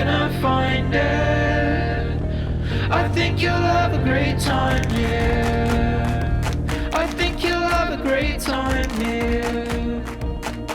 gonna find it. I think you'll have a great time here. I think you'll have a great time here.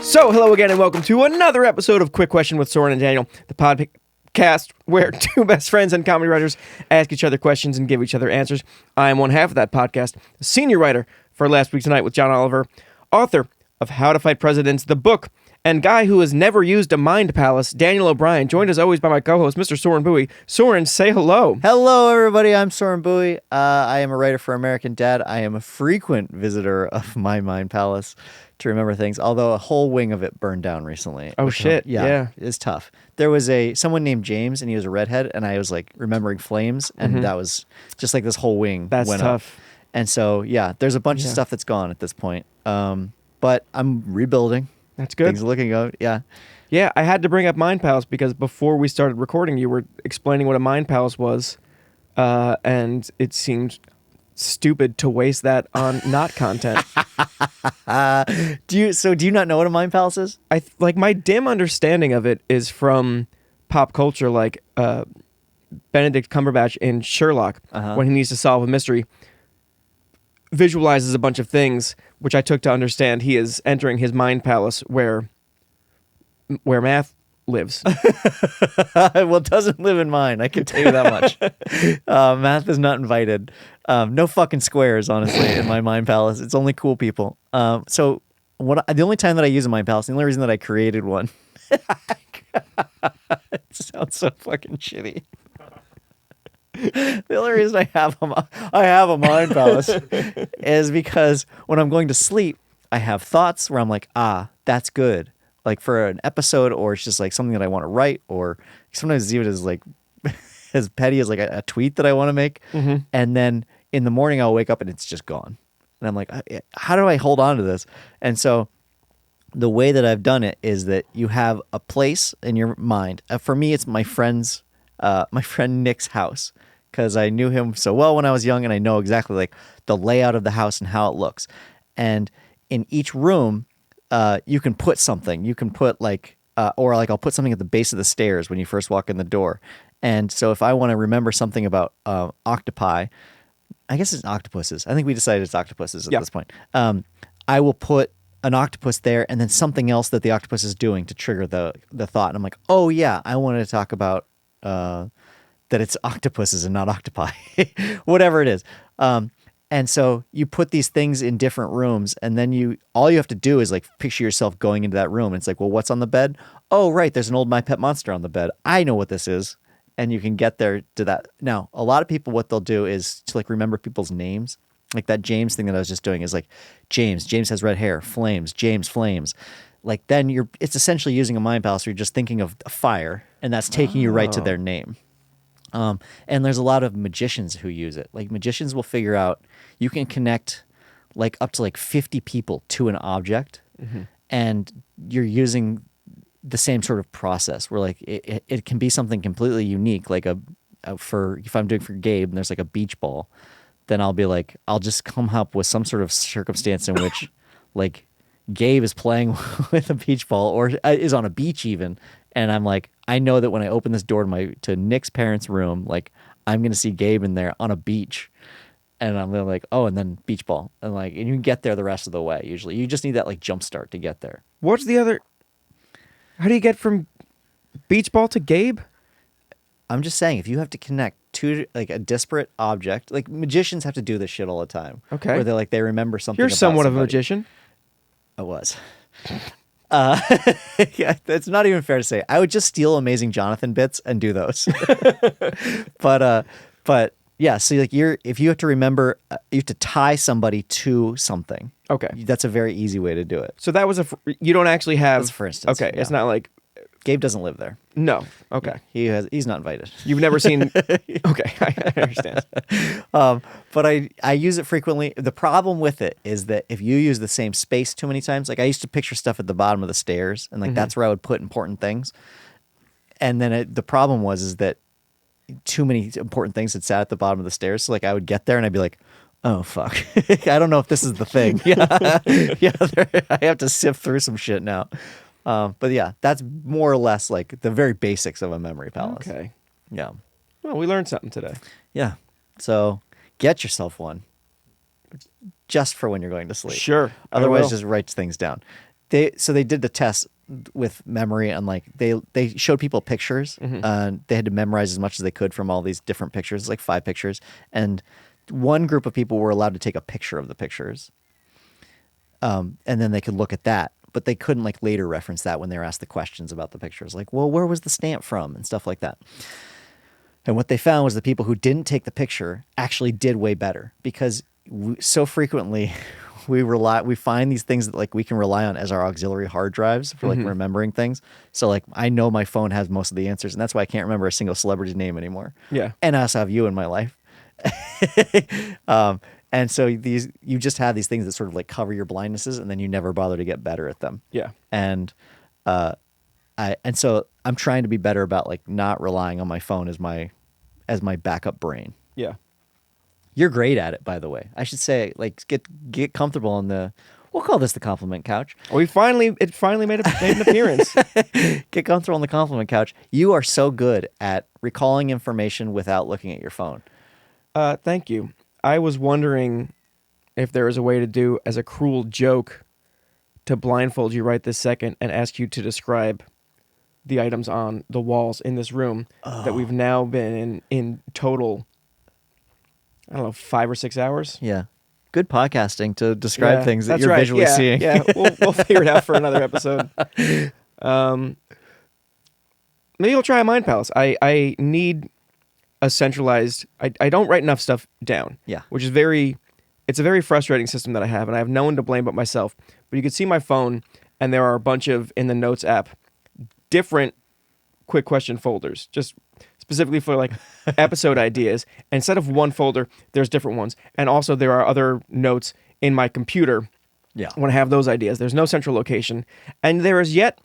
So, hello again and welcome to another episode of Quick Question with Soren and Daniel, the podcast where two best friends and comedy writers ask each other questions and give each other answers. I am one half of that podcast, the senior writer for Last Week Tonight with John Oliver, author of How to Fight Presidents, the book, and guy who has never used a mind palace, Daniel O'Brien, joined as always by my co-host, Mr. Soren Bowie. Soren, say hello. Hello, everybody. I'm Soren Bowie. I am a writer for American Dad. I am a frequent visitor of my mind palace to remember things, although a whole wing of it burned down recently. Oh, shit. Yeah. It's tough. There was someone named James, and he was a redhead, and I was like remembering flames, and that was just like this whole wing That's went tough. up. And so, yeah, there's a bunch of stuff that's gone at this point. But I'm rebuilding. That's good. Things are looking good. Yeah. Yeah, I had to bring up Mind Palace because before we started recording, you were explaining what a Mind Palace was, and it seemed stupid to waste that on not content. Do you not know what a mind palace is? My dim understanding of it is from pop culture, like Benedict Cumberbatch in Sherlock, when he needs to solve a mystery, visualizes a bunch of things, which I took to understand he is entering his mind palace where math lives. Well, it doesn't live in mine. I can tell you that much. Math is not invited. No fucking squares, honestly, in my mind palace. It's only cool people. So the only time that I use a mind palace, the only reason that I created one, it sounds so fucking shitty. The only reason I have a mind palace is because when I'm going to sleep, I have thoughts where I'm like, that's good. Like for an episode, or it's just like something that I want to write, or sometimes even as like as petty as like a tweet that I want to make. And then in the morning I'll wake up and it's just gone. And I'm like, how do I hold on to this? And so the way that I've done it is that you have a place in your mind. For me, it's my friend Nick's house, because I knew him so well when I was young, and I know exactly like the layout of the house and how it looks. And in each room, you can put something. You can put I'll put something at the base of the stairs when you first walk in the door. And so if I want to remember something about octopi, I guess it's octopuses. I think we decided it's octopuses at this point. I will put an octopus there, and then something else that the octopus is doing to trigger the thought. And I'm like, oh yeah, I wanted to talk about that it's octopuses and not octopi, whatever it is. And so you put these things in different rooms, and then all you have to do is like picture yourself going into that room. And it's like, well, what's on the bed? Oh, right, there's an old My Pet Monster on the bed. I know what this is. And you can get there to that. Now, a lot of people, what they'll do is to like remember people's names. Like that James thing that I was just doing is like, James has red hair, flames, James flames. Like then it's essentially using a mind palace where you're just thinking of a fire, and that's taking you right to their name. And there's a lot of magicians who use it. Like magicians will figure out you can connect like up to like 50 people to an object, and you're using the same sort of process where like it can be something completely unique. Like if I'm doing for Gabe and there's like a beach ball, then I'll be like, I'll just come up with some sort of circumstance in which like Gabe is playing with a beach ball or is on a beach even. And I'm like, I know that when I open this door to Nick's parents' room, like I'm going to see Gabe in there on a beach. And I'm like, oh, and then beach ball. And you can get there the rest of the way. Usually you just need that like jump start to get there. What's the other? How do you get from beach ball to Gabe? I'm just saying, if you have to connect to like a disparate object, like magicians have to do this shit all the time. Okay. Where they remember something. You're about somewhat somebody. of a magician. I was. Yeah, it's not even fair to say. I would just steal Amazing Jonathan bits and do those. But yeah, so like if you have to remember, you have to tie somebody to something. Okay. That's a very easy way to do it. So that was you don't actually have. That's for instance. Okay, yeah. It's not like. Gabe doesn't live there. No. Okay. He's not invited. You've never seen. Okay, I understand. But I use it frequently. The problem with it is that if you use the same space too many times, like I used to picture stuff at the bottom of the stairs, and like that's where I would put important things. And then the problem is that too many important things had sat at the bottom of the stairs. So like I would get there and I'd be like, oh fuck, I don't know if this is the thing. Yeah, I have to sift through some shit now. But yeah, that's more or less like the very basics of a memory palace. Okay. Yeah. Well, we learned something today. Yeah. So get yourself one just for when you're going to sleep. Sure. I Otherwise, will. just write things down. They did the test with memory, and like they showed people pictures. They had to memorize as much as they could from all these different pictures, like 5 pictures. And one group of people were allowed to take a picture of the pictures, and then they could look at that. But they couldn't like later reference that when they were asked the questions about the pictures, like, well, where was the stamp from, and stuff like that. And what they found was the people who didn't take the picture actually did way better, because so frequently we find these things that like we can rely on as our auxiliary hard drives for like remembering things. So like I know my phone has most of the answers, and that's why I can't remember a single celebrity's name anymore. Yeah. And I also have you in my life. And so you just have these things that sort of like cover your blindnesses, and then you never bother to get better at them. Yeah. And so I'm trying to be better about like not relying on my phone as my backup brain. Yeah. You're great at it, by the way. I should say, like, get comfortable on the. We'll call this the compliment couch. It finally made an appearance. Get comfortable on the compliment couch. You are so good at recalling information without looking at your phone. Thank you. I was wondering if there was a way to do as a cruel joke to blindfold you right this second and ask you to describe the items on the walls in this room that we've now been in total, I don't know, 5 or 6 hours. Yeah. Good podcasting to describe things that that's you're right. visually seeing. Yeah, we'll figure it out for another episode. Maybe I'll try a mind palace. I need a centralized. I don't write enough stuff down. Yeah. Which is it's a very frustrating system that I have, and I have no one to blame but myself. But you can see my phone, and there are a bunch of, in the Notes app, different quick question folders, just specifically for like episode ideas. And instead of one folder, there's different ones. And also there are other notes in my computer. Yeah. When I have those ideas, there's no central location. And there is yet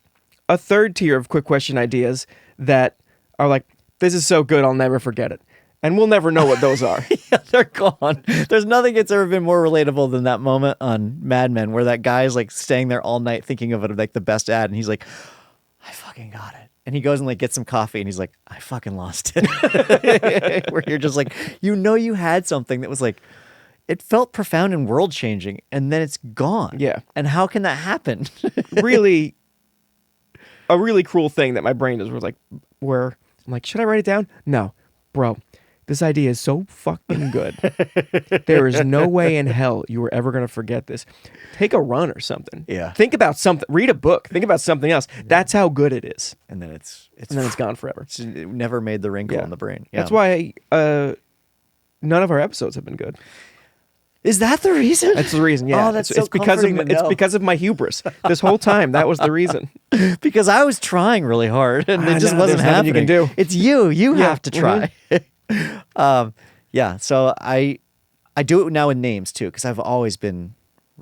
a third tier of quick question ideas that are like, this is so good, I'll never forget it. And we'll never know what those are. Yeah, they're gone. There's nothing that's ever been more relatable than that moment on Mad Men where that guy's like staying there all night thinking of it like the best ad, and he's like, I fucking got it. And he goes and like gets some coffee, and he's like, I fucking lost it. Where you're just like, you had something that was like, it felt profound and world changing, and then it's gone. Yeah. And how can that happen? Really, a really cruel thing that my brain does was like, where I'm like, should I write it down? No, bro. This idea is so fucking good. There is no way in hell you were ever going to forget this. Take a run or something. Yeah. Think about something. Read a book. Think about something else. That's how good it is. And then it's gone forever. it never made the wrinkle in the brain. Yeah. That's why none of our episodes have been good. Is that the reason? That's the reason. Yeah. Oh, that's it's so because of comforting to it's know. because of my hubris. This whole time, that was the reason. Because I was trying really hard and it just No, wasn't there's nothing you happening. can do. It's you. You Yeah. have to try. Yeah. So I do it now in names too, because I've always been.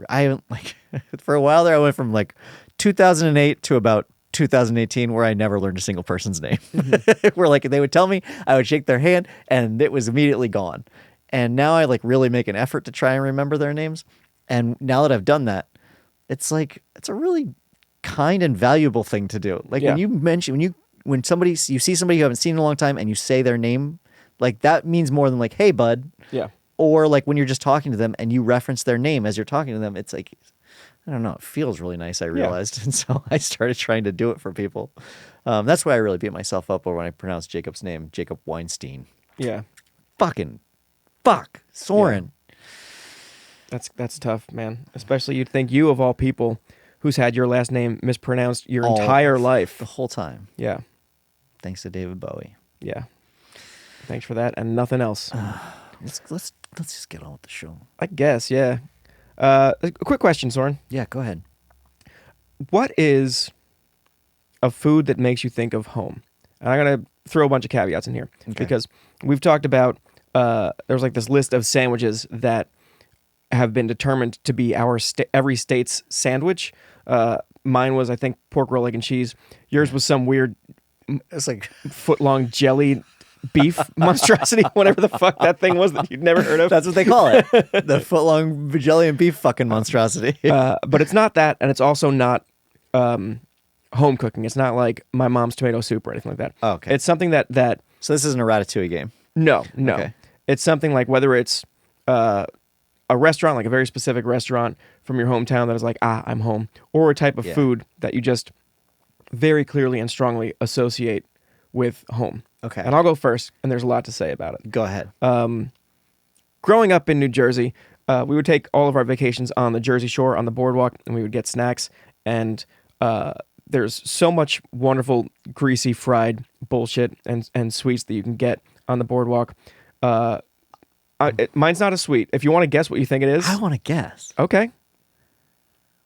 I haven't like for a while there. I went from like 2008 to about 2018, where I never learned a single person's name. Where like they would tell me, I would shake their hand, and it was immediately gone. And now I like really make an effort to try and remember their names. And now that I've done that, it's like it's a really kind and valuable thing to do. Like Yeah. when you mention you see somebody you haven't seen in a long time and you say their name, like that means more than like, hey bud. Yeah. Or like when you're just talking to them and you reference their name as you're talking to them, it's like, I don't know, it feels really nice, I realized. And so I started trying to do it for people. That's why I really beat myself up over when I pronounced Jacob's name, Jacob Weinstein. Yeah. Fuck, Soren. That's tough, man. Especially you'd think you of all people who's had your last name mispronounced your All- entire life. The whole time. Yeah. Thanks to David Bowie. Yeah. Thanks for that and nothing else. Let's just get on with the show. I guess, yeah. A quick question, Soren. Yeah, go ahead. What What is a food that makes you think of home? And I'm going to throw a bunch of caveats in here because we've talked about there's like this list of sandwiches that have been determined to be our every state's sandwich. Mine was, I think, pork roll, egg, and cheese. Yours was some weird It's like foot-long jelly beef monstrosity, whatever the fuck that thing was that you'd never heard of. that's what they call it. The footlong jelly and beef fucking monstrosity. But it's not that, and it's also not home cooking. It's not like my mom's tomato soup or anything like that. Oh, okay. It's something that So this isn't a Ratatouille game. no. Okay. It's something like whether it's a restaurant, like a very specific restaurant from your hometown that is like, I'm home, or a type of Yeah. food that you just very clearly and strongly associate with home. Okay. And I'll go first, and there's a lot to say about it. Go ahead. Growing up in New Jersey, we would take all of our vacations on the Jersey Shore on the boardwalk, and we would get snacks. And there's so much wonderful, greasy, fried bullshit and sweets that you can get on the boardwalk. Mine's not a sweet. If you want to guess what you think it is, I want to guess. okay.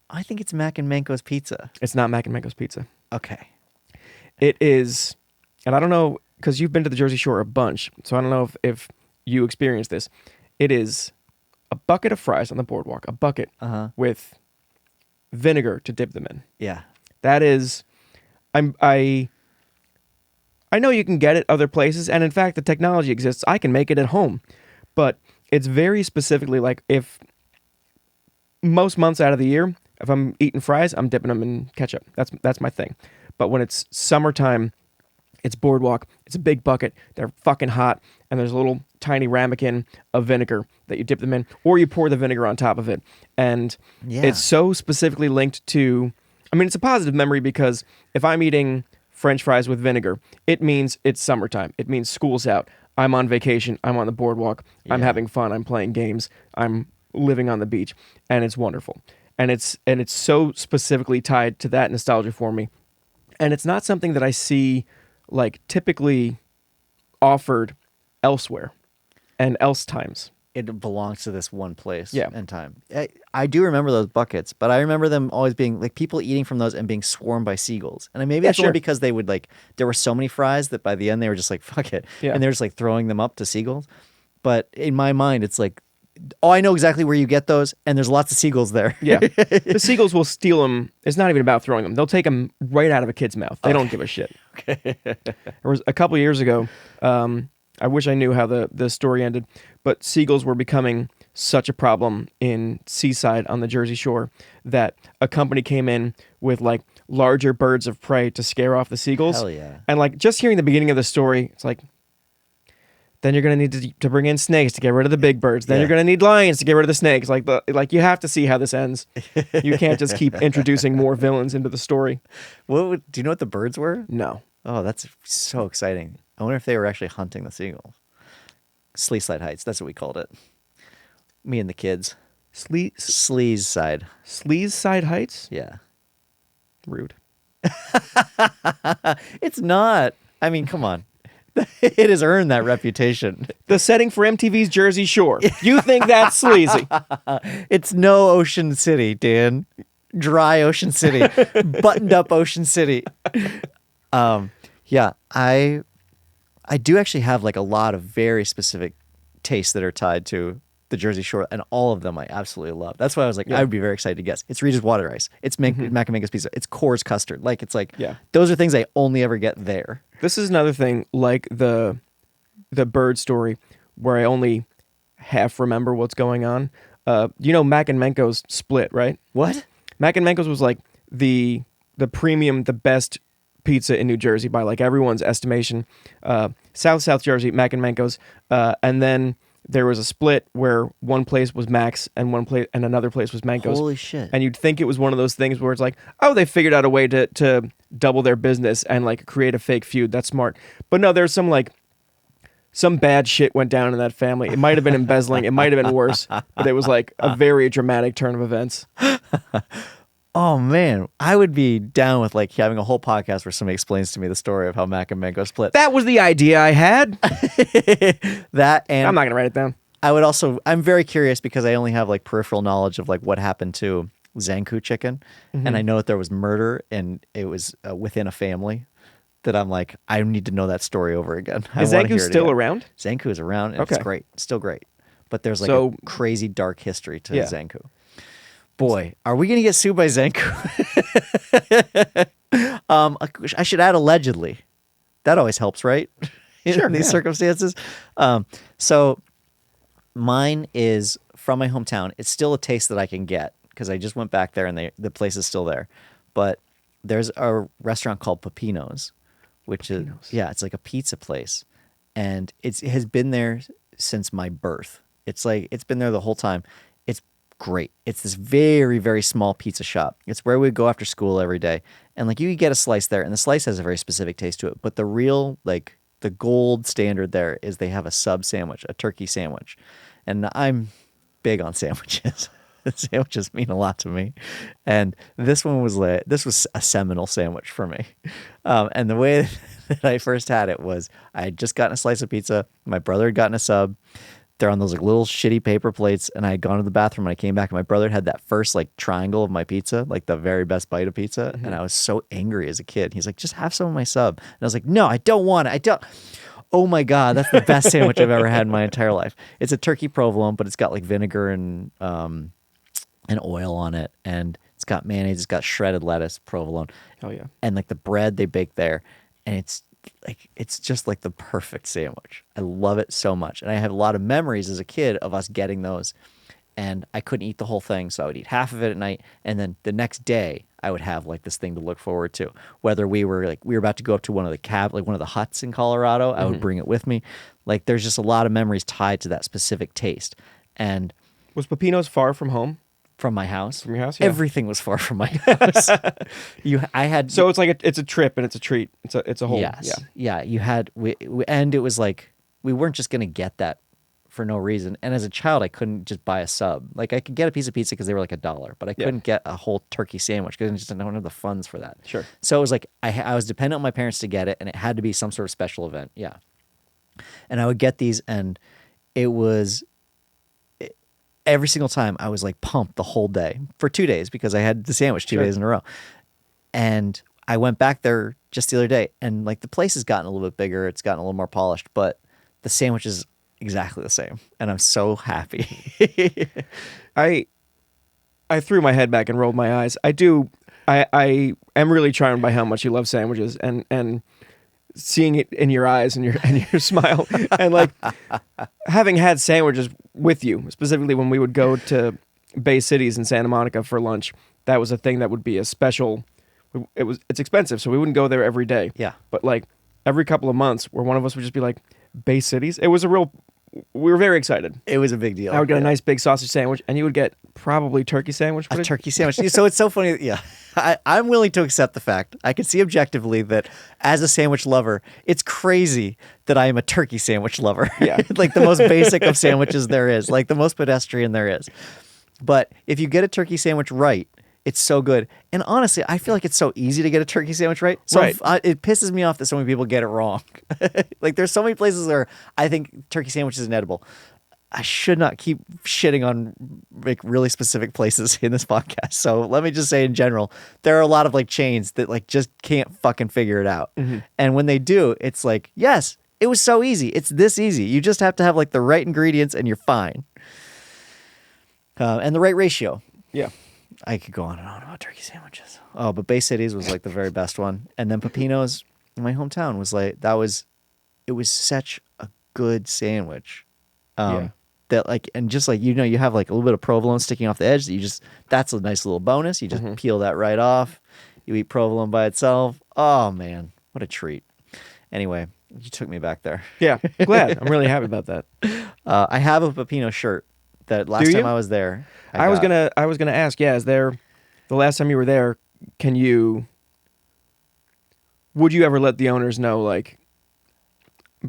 I think it's Mack and Manco's pizza. It's not Mack and Manco's pizza. Okay. It is, and I don't know, because you've been to the Jersey Shore a bunch, so I don't know if you experienced this. It is a bucket of fries on the boardwalk, a bucket with vinegar to dip them in. Yeah. That is, I know you can get it other places, and in fact, the technology exists. I can make it at home, but it's very specifically like if most months out of the year, if I'm eating fries, I'm dipping them in ketchup. That's my thing. But when it's summertime, it's boardwalk. It's a big bucket. They're fucking hot, and there's a little tiny ramekin of vinegar that you dip them in, or you pour the vinegar on top of it. And Yeah. it's so specifically linked to. I mean, it's a positive memory because if I'm eating French fries with vinegar, it means it's summertime. It means school's out. I'm on vacation. I'm on the boardwalk. I'm Yeah. having fun. I'm playing games. I'm living on the beach, and it's wonderful. And it's so specifically tied to that nostalgia for me. And it's not something that I see like typically offered elsewhere and else times. It belongs to this one place Yeah. and time. I do remember those buckets, but I remember them always being like people eating from those and being swarmed by seagulls. And maybe that's sure. only because they would like, there were so many fries that by the end they were just like, fuck it. Yeah. And they're just like throwing them up to seagulls. But in my mind, it's like, oh, I know exactly where you get those. And there's lots of seagulls there. Yeah. The seagulls will steal them. It's not even about throwing them. They'll take them right out of a kid's mouth. They don't give a shit. Okay. There was a couple years ago, I wish I knew how the story ended, but seagulls were becoming such a problem in Seaside on the Jersey Shore that a company came in with like larger birds of prey to scare off the seagulls. Hell yeah. And like just hearing the beginning of the story, it's like, then you're gonna need to bring in snakes to get rid of the big birds. Then Yeah. you're gonna need lions to get rid of the snakes. Like you have to see how this ends. You can't just keep introducing more villains into the story. Do you know what the birds were? No. Oh, that's so exciting. I wonder if they were actually hunting the seagulls. Sleeside Heights, that's what we called it. Me and the kids. Sleaze side. Sleeside Heights? Yeah. Rude. It's not. I mean, come on. It has earned that reputation. The setting for MTV's Jersey Shore. You think that's sleazy? It's no Ocean City, Dan. Dry Ocean City. Buttoned up Ocean City. Yeah, I do actually have like a lot of very specific tastes that are tied to the Jersey Shore, and all of them I absolutely love. That's why I was like, I would be very excited to guess. It's Rita's water ice. It's Mack and Manco's pizza. It's Coors custard. Like it's like, Yeah. those are things I only ever get there. This is another thing like the bird story where I only half remember what's going on. Mack and Manco's split, right? What? Mack and Manco's was like the premium, the best pizza in New Jersey by like everyone's estimation. South Jersey, Mack and Manco's, and then there was a split where one place was Mack's and another place was Manco's. Holy shit. And you'd think it was one of those things where it's like, oh, they figured out a way to double their business and like create a fake feud. That's smart. But no, there's some bad shit went down in that family. It might have been embezzling. It might have been worse, but it was like a very dramatic turn of events. Oh man, I would be down with like having a whole podcast where somebody explains to me the story of how Mack and Manco split. That was the idea I had. That and I'm not gonna write it down. I'm very curious because I only have like peripheral knowledge of like what happened to Zanku chicken, and I know that there was murder and it was within a family. That I'm like, I need to know that story over again. Is Zanku still around? Zanku is around, and Okay. it's great, still great. But there's like So- a crazy dark history to Yeah. Zanku. Boy, are we gonna get sued by Zanku? I should add allegedly. That always helps, right? Sure, In these yeah. circumstances. So mine is from my hometown. It's still a taste that I can get because I just went back there and the place is still there. But there's a restaurant called Pepino's, which is it's like a pizza place, and it has been there since my birth. It's like it's been there the whole time. It's great. It's this very, very small pizza shop. It's where we go after school every day, and like you could get a slice there, and the slice has a very specific taste to it. But the real like the gold standard there is they have a sub sandwich, a turkey sandwich, and I'm big on sandwiches. Sandwiches mean a lot to me, and this was a seminal sandwich for me. And the way that I first had it was I had just gotten a slice of pizza. My brother had gotten a sub. They're on those like little shitty paper plates, and I had gone to the bathroom and I came back and my brother had that first like triangle of my pizza, like the very best bite of pizza, and I was so angry as a kid. He's like, "Just have some of my sub," and I was like, "No, I don't want it. I don't." Oh my God, that's the best sandwich I've ever had in my entire life. It's a turkey provolone, but it's got like vinegar and oil on it, and it's got mayonnaise, it's got shredded lettuce, provolone. Oh yeah. And like the bread they bake there, and it's just like the perfect sandwich. I love it so much. And I have a lot of memories as a kid of us getting those, and I couldn't eat the whole thing, so I would eat half of it at night, and then the next day I would have like this thing to look forward to. Whether we were about to go up to one of the huts in Colorado, I would bring it with me. Like there's just a lot of memories tied to that specific taste. And Was Pepino's far from home? from my house. From your house? Yeah. Everything was far from my house. So it's like it's a trip and it's a treat. It's a whole. Yes. Yeah. You had and it was like we weren't just gonna get that for no reason. And as a child, I couldn't just buy a sub. Like I could get a piece of pizza because they were like $1, but I couldn't get a whole turkey sandwich because I just didn't have the funds for that. Sure. So it was like I was dependent on my parents to get it, and it had to be some sort of special event. Yeah. And I would get these, and it was. Every single time I was like pumped the whole day for 2 days because I had the sandwich 2 days in a row. And I went back there just the other day, and like the place has gotten a little bit bigger. It's gotten a little more polished, but the sandwich is exactly the same. And I'm so happy. I threw my head back and rolled my eyes. I am really charmed by how much you love sandwiches and seeing it in your eyes and your smile, and like having had sandwiches with you, specifically when we would go to Bay Cities in Santa Monica for lunch. That was a thing that would be a special. It's expensive, so we wouldn't go there every day. Yeah. But like every couple of months, where one of us would just be like, Bay Cities. It was a real. We were very excited. It was a big deal. I would get a nice big sausage sandwich, and you would get probably turkey sandwich. A turkey sandwich. So it's so funny. Yeah. I'm willing to accept the fact. I can see objectively that as a sandwich lover, it's crazy that I am a turkey sandwich lover. Yeah. Like the most basic of sandwiches there is, like the most pedestrian there is. But if you get a turkey sandwich right, it's so good. And honestly, I feel like it's so easy to get a turkey sandwich right. So Right. It pisses me off that so many people get it wrong. Like there's so many places where I think turkey sandwich is inedible. I should not keep shitting on like really specific places in this podcast. So let me just say in general, there are a lot of like chains that like just can't fucking figure it out. Mm-hmm. And when they do, it's like, yes, it was so easy. It's this easy. You just have to have like the right ingredients and you're fine. And the right ratio. Yeah. I could go on and on about turkey sandwiches. Oh, but Bay Cities was like the very best one. And then Pepino's in my hometown was like, it was such a good sandwich. Yeah. That like, and just like, you have like a little bit of provolone sticking off the edge that that's a nice little bonus. You just peel that right off. You eat provolone by itself. Oh man, what a treat. Anyway, you took me back there. Yeah. Glad. I'm really happy about that. I have a Pepino shirt that last time I was there. I was gonna ask. Yeah, is there the last time you were there? Would you ever let the owners know, like,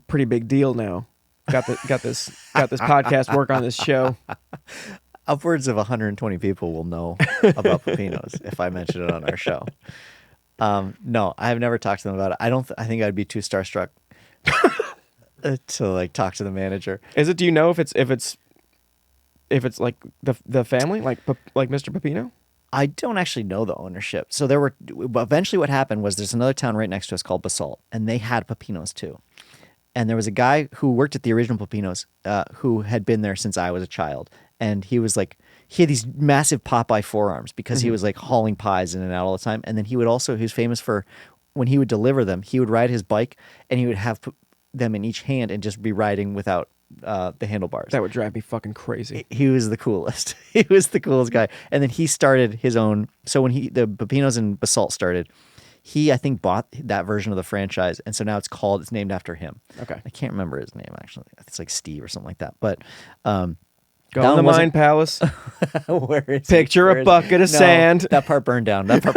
pretty big deal now? Got this podcast, work on this show. Upwards of 120 people will know about Pepino's if I mention it on our show. No, I have never talked to them about it. I think I'd be too starstruck to like talk to the manager. Is it? Do you know if it's like the family, like Mr. Pepino? I don't actually know the ownership. So eventually what happened was there's another town right next to us called Basalt, and they had Pepino's too. And there was a guy who worked at the original Pepino's who had been there since I was a child. And he was like, he had these massive Popeye forearms because he was like hauling pies in and out all the time. And then he was famous for when he would deliver them, he would ride his bike and he would have them in each hand and just be riding without the handlebars. That would drive me fucking crazy. He was the coolest. He was the coolest guy. And then he started his own. So when the Pepino's in Basalt started, He, I think, bought that version of the franchise, and so now it's named after him. Okay. I can't remember his name actually. It's like Steve or something like that. But Go that in the one wasn't- Mine Palace. where is Picture Where a is bucket of No, sand. That part burned down. That part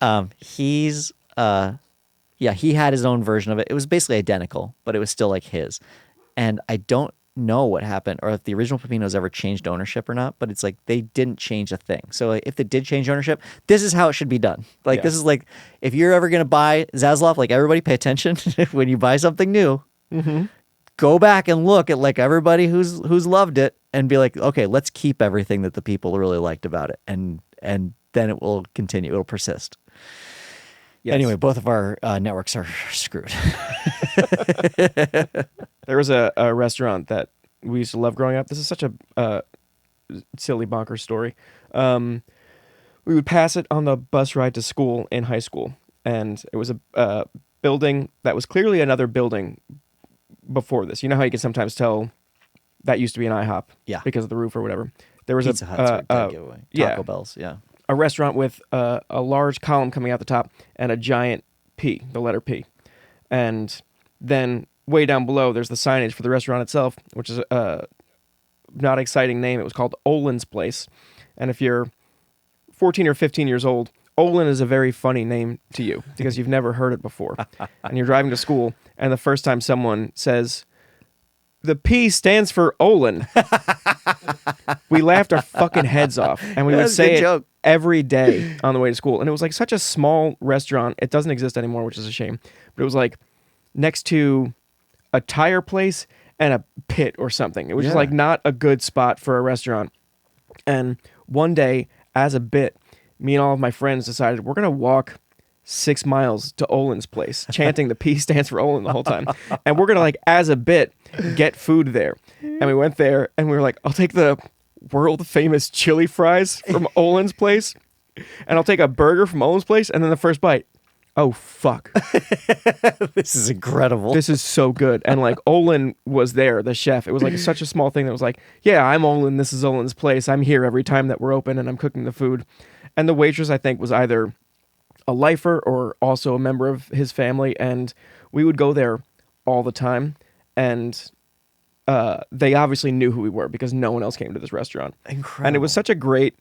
burned. He's yeah, he had his own version of it. It was basically identical, but it was still like his. And I don't know what happened or if the original Pepino's ever changed ownership or not, but it's like they didn't change a thing. So like, if they did change ownership, this is how it should be done. Like Yeah. this is like if you're ever going to buy Zaslav, like everybody pay attention when you buy something new. Go back and look at like everybody who's loved it and be like, okay, let's keep everything that the people really liked about it, and then it will continue. It'll persist. Yes. Anyway, both of our networks are screwed. There was a restaurant that we used to love growing up. This is such a silly bonkers story. We would pass it on the bus ride to school in high school, and it was a building that was clearly another building before this. You know how you can sometimes tell that used to be an IHOP, Yeah. because of the roof or whatever. There was Pizza Hut's are dead giveaway. yeah. Taco Bell's, yeah. a restaurant with a large column coming out the top and a giant P, the letter P. And then way down below, there's the signage for the restaurant itself, which is a not exciting name. It was called Olin's Place. And if you're 14 or 15 years old, Olin is a very funny name to you because you've never heard it before. And you're driving to school, and the first time someone says, the P stands for Olin, we laughed our fucking heads off. And we would That's a say good it joke. every day on the way to school. And it was like such a small restaurant. It doesn't exist anymore, which is a shame. But it was like next to a tire place and a pit or something. It was just Yeah. like not a good spot for a restaurant. And one day, as a bit, me and all of my friends decided we're going to walk 6 miles to Olin's Place, chanting the P stands for Olin the whole time. And we're going to, like, as a bit, get food there. And we went there, and we were like, I'll take the world famous chili fries from Olin's Place, and I'll take a burger from Olin's Place, and then the first bite, oh, fuck. This is incredible. This is so good. And like Olin was there, the chef. It was like such a small thing that was like, yeah, I'm Olin. This is Olin's Place. I'm here every time that we're open and I'm cooking the food. And the waitress, I think, was either a lifer or also a member of his family. And we would go there all the time. And they obviously knew who we were because no one else came to this restaurant. Incredible. And it was such a great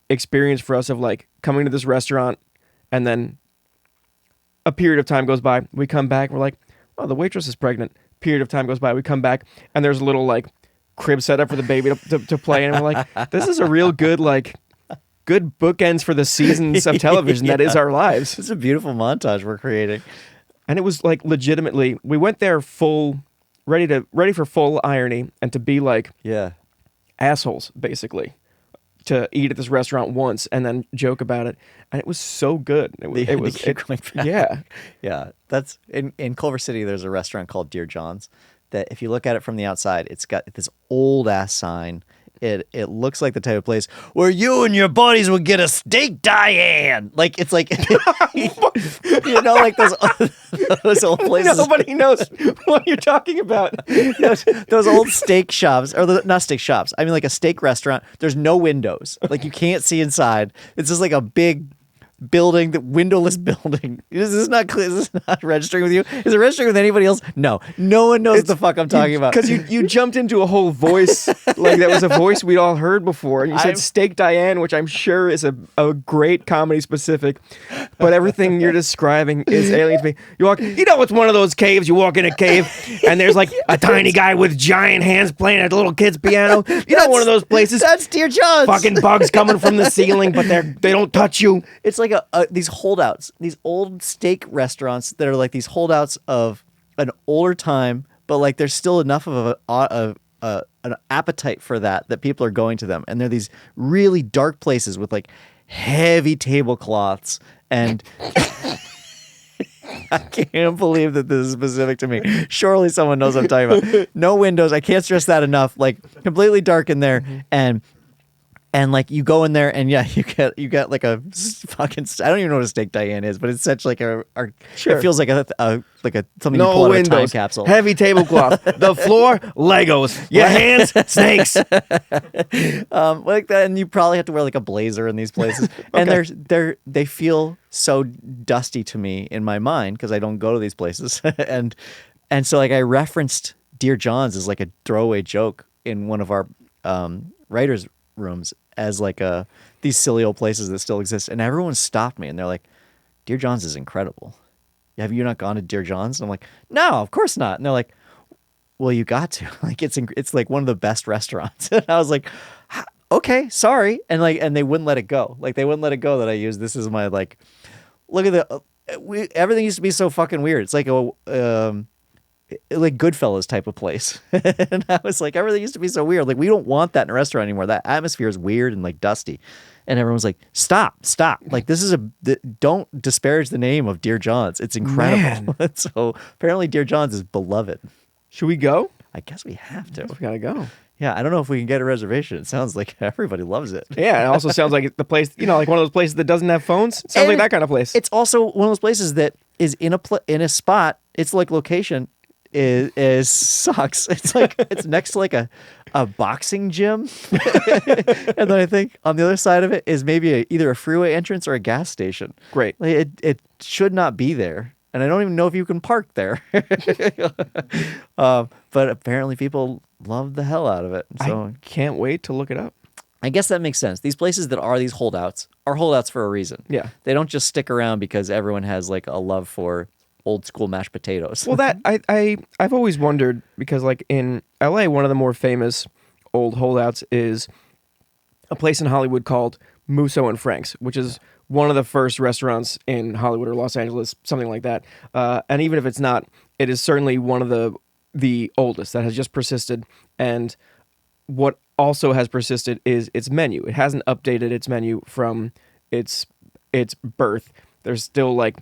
experience for us of like coming to this restaurant and then a period of time goes by. We come back. We're like, oh, the waitress is pregnant. Period of time goes by. We come back and there's a little like crib set up for the baby to play. And we're like, this is a real good, like good bookends for the seasons of television that is our lives. It's a beautiful montage we're creating. And it was like legitimately, we went there full, ready for full irony and to be like Yeah. assholes, basically, to eat at this restaurant once and then joke about it. And it was so good. It was keep going back. yeah. Yeah, that's in Culver City. There's a restaurant called Dear John's that, if you look at it from the outside, it's got this old ass sign. It looks like the type of place where you and your buddies would get a Steak Dianne. Like it's like you know, like those old places. Nobody knows what you're talking about. those old steak shops, or not steak shops. I mean, like a steak restaurant. There's no windows. Like you can't see inside. It's just like a big building, the windowless building. Is this not clear? Is this not registering with you? Is it registering with anybody else? No. No one knows what the fuck I'm talking about. Because you jumped into a whole voice, like that was a voice we'd all heard before. And you said Steak Dianne, which I'm sure is a great comedy specific. But everything you're describing is alien to me. You walk, it's one of those caves. You walk in a cave and there's like a tiny guy with giant hands playing a little kid's piano. One of those places. That's Dear John's. Fucking bugs coming from the ceiling, but they don't touch you. It's like these holdouts, these old steak restaurants that are like these holdouts of an older time, but like there's still enough of an appetite for that people are going to them, and they're these really dark places with like heavy tablecloths, and I can't believe that this is specific to me. Surely someone knows what I'm talking about. No windows. I can't stress that enough. Like completely dark in there, and And like you go in there and yeah, you get like a fucking I don't even know what a Steak Dianne is, but it's such like Sure. it feels like a something you No pull out of a time windows, capsule. heavy tablecloth, the floor, Legos, your hands, snakes. Like that, and you probably have to wear like a blazer in these places. And they feel so dusty to me in my mind because I don't go to these places. and so like I referenced Dear John's as like a throwaway joke in one of our writers' rooms as like these silly old places that still exist, and everyone stopped me and they're like, Dear John's is incredible. Have you not gone to Dear John's? And I'm like, no, of course not. And they're like, well, you got to. Like it's like one of the best restaurants. And I was like, okay, sorry. And they wouldn't let it go. Like they wouldn't let it go that I used this as my like, look at everything used to be so fucking weird. It's like like Goodfellas type of place. And I was like, everything used to be so weird. Like we don't want that in a restaurant anymore. That atmosphere is weird and like dusty. And everyone was like, stop. Like this is don't disparage the name of Dear John's. It's incredible. So apparently Dear John's is beloved. Should we go? I guess we have to. We gotta go. Yeah, I don't know if we can get a reservation. It sounds like everybody loves it. Yeah, it also sounds like the place, like one of those places that doesn't have phones. It sounds like that kind of place. It's also one of those places that is in a spot. Its like location is sucks. It's like it's next to like a boxing gym, and then I think on the other side of it is maybe either a freeway entrance or a gas station. Great. Like, it should not be there, and I don't even know if you can park there. But apparently people love the hell out of it. So I can't wait to look it up. I guess that makes sense. These places that are these holdouts are holdouts for a reason. Yeah. They don't just stick around because everyone has like a love for old school mashed potatoes. Well, that I've always wondered because like in LA, one of the more famous old holdouts is a place in Hollywood called Musso and Frank's, which is one of the first restaurants in Hollywood or Los Angeles, something like that. And even if it's not, it is certainly one of the oldest that has just persisted. And what also has persisted is its menu. It hasn't updated its menu from its birth. There's still like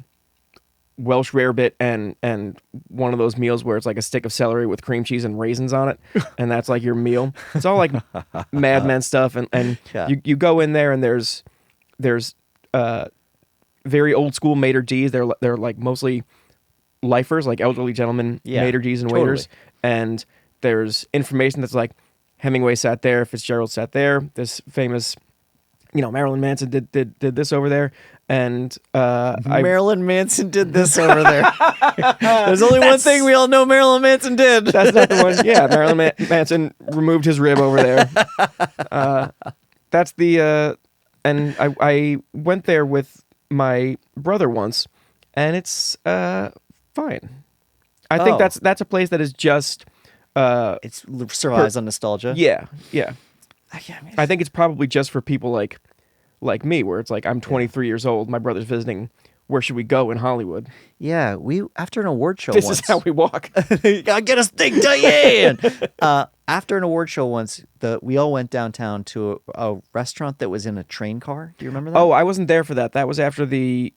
Welsh rarebit and one of those meals where it's like a stick of celery with cream cheese and raisins on it, and that's like your meal. It's all like Mad Men stuff, and Yeah. you go in there and there's very old school maitre d's. They're like mostly lifers, like elderly gentlemen, Yeah, maitre d's and totally. waiters, and there's information that's like Hemingway sat there, Fitzgerald sat there, this famous, Marilyn Manson did this over there, and Marilyn Manson did this over there. There's only one thing we all know Marilyn Manson did. That's not the one. Yeah, Marilyn Manson removed his rib over there. That's the and I went there with my brother once, and it's fine. I think Oh. that's a place that is just It survives on nostalgia. yeah. Yeah, I think it's probably just for people like me, where it's like I'm 23 years old, my brother's visiting. Where should we go in Hollywood? yeah. We after an award show This once. is how we walk. Gotta get a Steak Dianne. After an award show once, we all went downtown to a restaurant that was in a train car. Do you remember that? Oh, I wasn't there for that. That was after the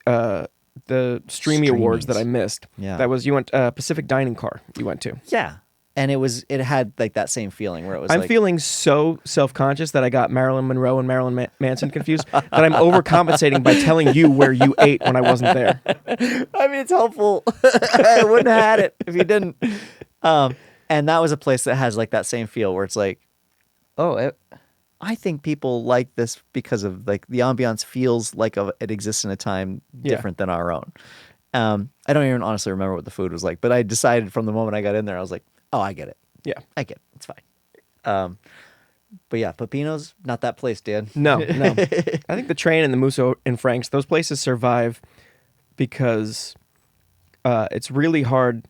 Streamy Awards that I Streamings. missed. Yeah. That was you went Pacific Dining Car. You went to. yeah. And it had like that same feeling where it was I'm like, feeling so self-conscious that I got Marilyn Monroe and Marilyn Manson confused that I'm overcompensating by telling you where you ate when I wasn't there. I mean, it's helpful. I wouldn't have had it if you didn't. And that was a place that has like that same feel where it's like, I think people like this because of like the ambiance feels like it exists in a time Yeah. different than our own. I don't even honestly remember what the food was like, but I decided from the moment I got in there, I was like, oh, I get it. Yeah. I get it. It's fine. But yeah, Pepino's not that place, Dan. No. I think the Train and the Musso and Frank's, those places survive because it's really hard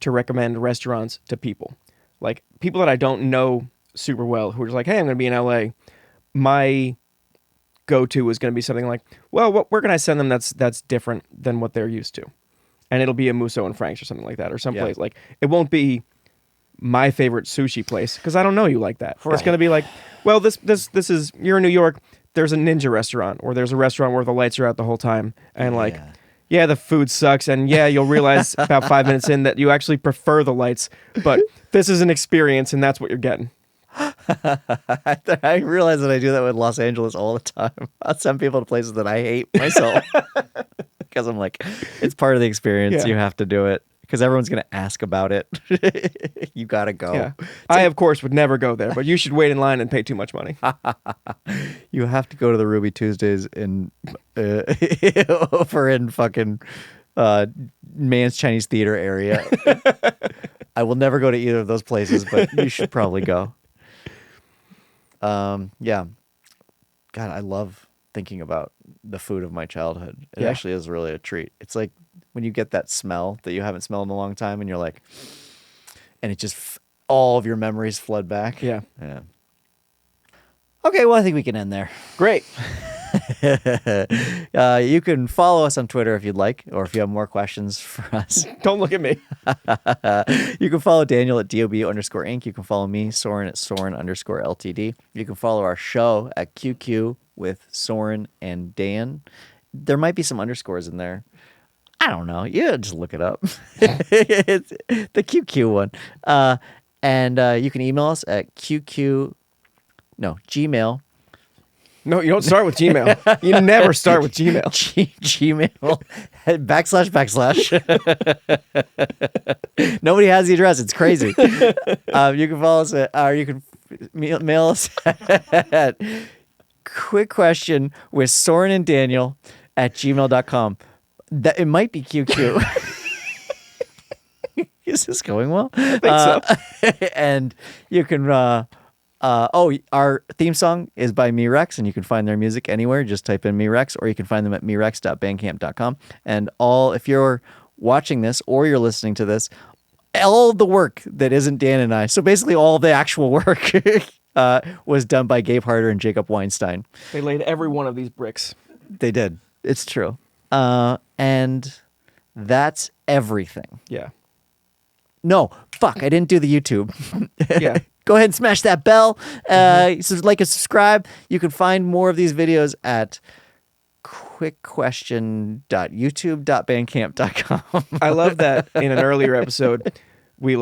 to recommend restaurants to people. Like people that I don't know super well who are just like, hey, I'm going to be in LA. My go-to is going to be something like, well, where can I send them that's different than what they're used to? And it'll be a Musso and Frank's or something like that, or someplace like it won't be my favorite sushi place because I don't know you like that. It's Right. going to be like, well, this is you're in New York. There's a ninja restaurant, or there's a restaurant where the lights are out the whole time, and like, yeah, the food sucks, and yeah, you'll realize about 5 minutes in that you actually prefer the lights, but this is an experience, and that's what you're getting. I realize that I do that with Los Angeles all the time. I'll send people to places that I hate myself because I'm like, it's part of the experience. Yeah. You have to do it because everyone's going to ask about it. You got to go. Yeah. I, of course, would never go there, but you should wait in line and pay too much money. You have to go to the Ruby Tuesdays in over in fucking Man's Chinese Theater area. I will never go to either of those places, but you should probably go. Yeah. God, I love thinking about the food of my childhood. It Yeah. actually is really a treat. It's like when you get that smell that you haven't smelled in a long time and you're like, and it just, all of your memories flood back. Yeah. Yeah. Okay, well, I think we can end there. Great. You can follow us on Twitter if you'd like, or if you have more questions for us. Don't look at me. You can follow Daniel at DOB_Inc. You can follow me, Soren, at Soren_LTD. You can follow our show at QQ with Soren and Dan. There might be some underscores in there. I don't know. Yeah, just look it up. It's the QQ one. And you can email us at Gmail. No, you don't start with Gmail. You never start with Gmail. Gmail / Nobody has the address. It's crazy. You can follow us at, or you can mail us at quick question with Soren and Daniel at gmail.com. That it might be QQ. Is this going well? I think so. And you can our theme song is by Me-Rex, and you can find their music anywhere. Just type in Me-Rex, or you can find them at merex.bandcamp.com. And if you're watching this or you're listening to this, all the work that isn't Dan and I, so basically all the actual work was done by Gabe Harder and Jacob Weinstein. They laid every one of these bricks. They did. It's true. And that's everything. Yeah. No, fuck, I didn't do the YouTube. Yeah. Go ahead and smash that bell. So like and subscribe. You can find more of these videos at quickquestion.youtube.bandcamp.com. I love that in an earlier episode, we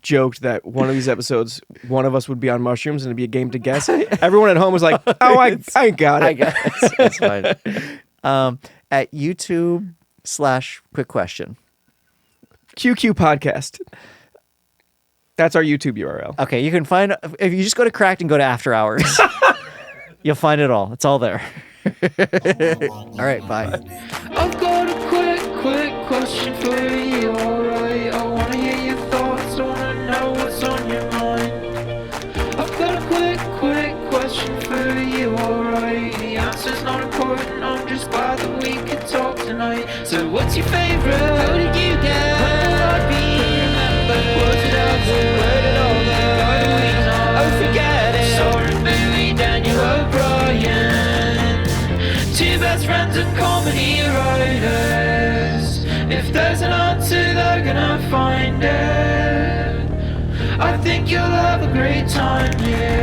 joked that one of these episodes, one of us would be on mushrooms and it'd be a game to guess. Everyone at home was like, oh, I got it. I got it. It's fine. At YouTube/quick question. QQ Podcast. That's our YouTube URL. Okay, you can find, if you just go to Cracked and go to After Hours, you'll find it all. It's all there. All right, bye. I've got a quick question for you, alright? I wanna hear your thoughts, I wanna know what's on your mind. I've got a quick question for you, alright? The answer's not important, I'm just glad that we could talk tonight. So what's your favourite? How did you get? When will I be remembered? Was it ever? Where did all the weeks know? Oh, forget it. Soren, Billy, Daniel O'Brien, two best friends and comedy writers. If there's an answer, they're gonna find it. I think you'll have a great time here.